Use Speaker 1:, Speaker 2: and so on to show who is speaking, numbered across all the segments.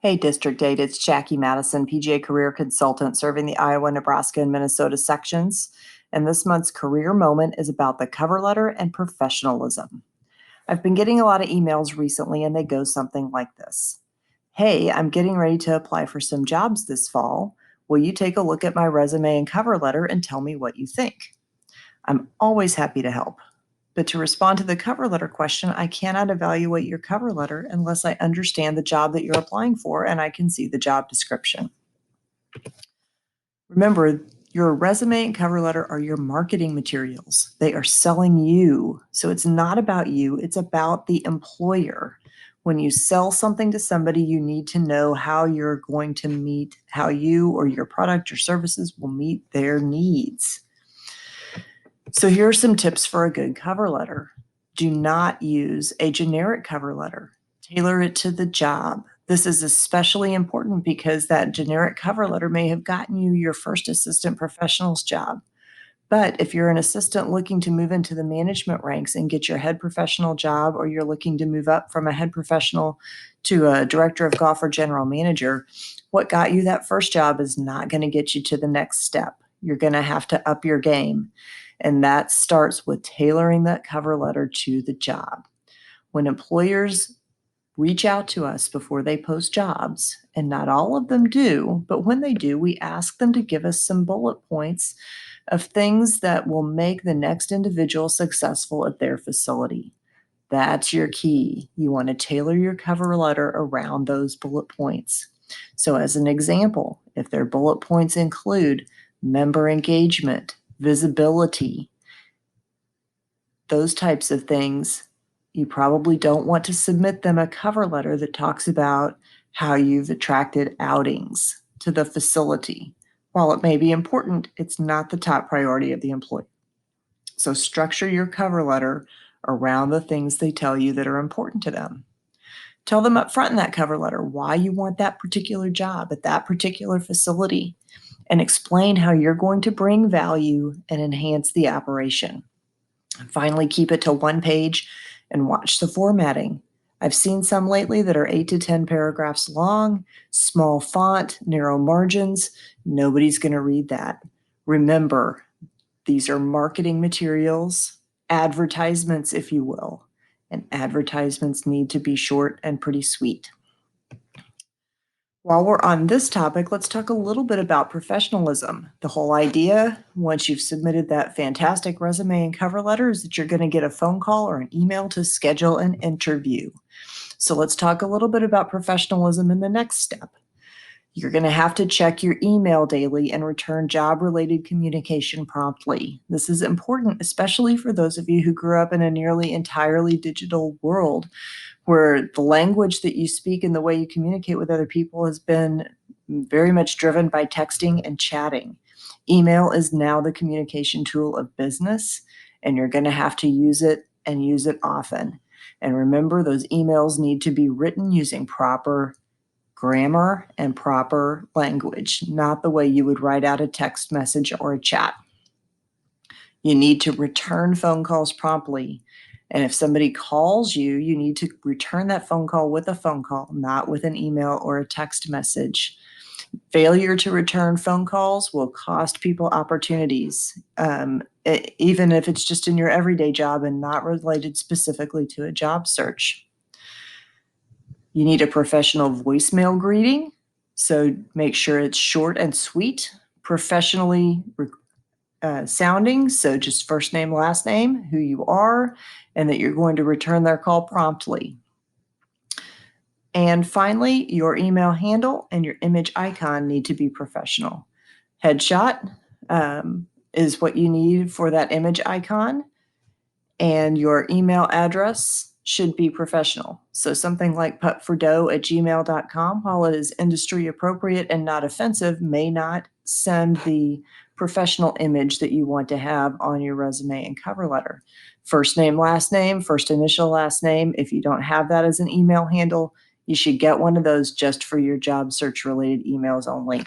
Speaker 1: Hey, District 8, it's Jackie Madison, PGA Career Consultant serving the Iowa, Nebraska, and Minnesota sections. And this month's Career Moment is about the cover letter and professionalism. I've been getting a lot of emails recently, and they go something like this. Hey, I'm getting ready to apply for some jobs this fall. Will you take a look at my resume and cover letter and tell me what you think? I'm always happy to help. But to respond to the cover letter question, I cannot evaluate your cover letter unless I understand the job that you're applying for and I can see the job description. Remember, your resume and cover letter are your marketing materials. They are selling you. So it's not about you, it's about the employer. When you sell something to somebody, you need to know how you're going to meet, how you or your product or services will meet their needs. So here are some tips for a good cover letter. Do not use a generic cover letter. Tailor it to the job. This is especially important because that generic cover letter may have gotten you your first assistant professional's job. But if you're an assistant looking to move into the management ranks and get your head professional job, or you're looking to move up from a head professional to a director of golf or general manager, what got you that first job is not going to get you to the next step. You're going to have to up your game. And that starts with tailoring that cover letter to the job. When employers reach out to us before they post jobs, and not all of them do, but when they do, we ask them to give us some bullet points of things that will make the next individual successful at their facility. That's your key. You want to tailor your cover letter around those bullet points. So as an example, if their bullet points include member engagement, visibility, those types of things, you probably don't want to submit them a cover letter that talks about how you've attracted outings to the facility. While it may be important, it's not the top priority of the employee. So structure your cover letter around the things they tell you that are important to them. Tell them up front in that cover letter why you want that particular job at that particular facility, and explain how you're going to bring value and enhance the operation. And finally, keep it to one page and watch the formatting. I've seen some lately that are 8 to 10 paragraphs long, small font, narrow margins. Nobody's going to read that. Remember, these are marketing materials, advertisements, if you will, and advertisements need to be short and pretty sweet. While we're on this topic, let's talk a little bit about professionalism. The whole idea, once you've submitted that fantastic resume and cover letter, is that you're going to get a phone call or an email to schedule an interview. So let's talk a little bit about professionalism in the next step. You're going to have to check your email daily and return job-related communication promptly. This is important, especially for those of you who grew up in a nearly entirely digital world, where the language that you speak and the way you communicate with other people has been very much driven by texting and chatting. Email is now the communication tool of business, and you're going to have to use it and use it often. And remember, those emails need to be written using proper grammar and proper language, not the way you would write out a text message or a chat. You need to return phone calls promptly. And if somebody calls you, you need to return that phone call with a phone call, not with an email or a text message. Failure to return phone calls will cost people opportunities, even if it's just in your everyday job and not related specifically to a job search. You need a professional voicemail greeting, so make sure it's short and sweet, professionally sounding, so just first name, last name, who you are, and that you're going to return their call promptly. And finally, your email handle and your image icon need to be professional. Headshot is what you need for that image icon, and your email address should be professional. So something like putfordough@gmail.com, while it is industry appropriate and not offensive, may not send the professional image that you want to have on your resume and cover letter. First name, last name, first initial, last name. If you don't have that as an email handle, you should get one of those just for your job search related emails only.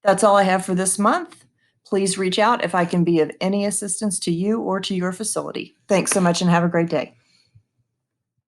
Speaker 1: That's all I have for this month. Please reach out if I can be of any assistance to you or to your facility. Thanks so much and have a great day.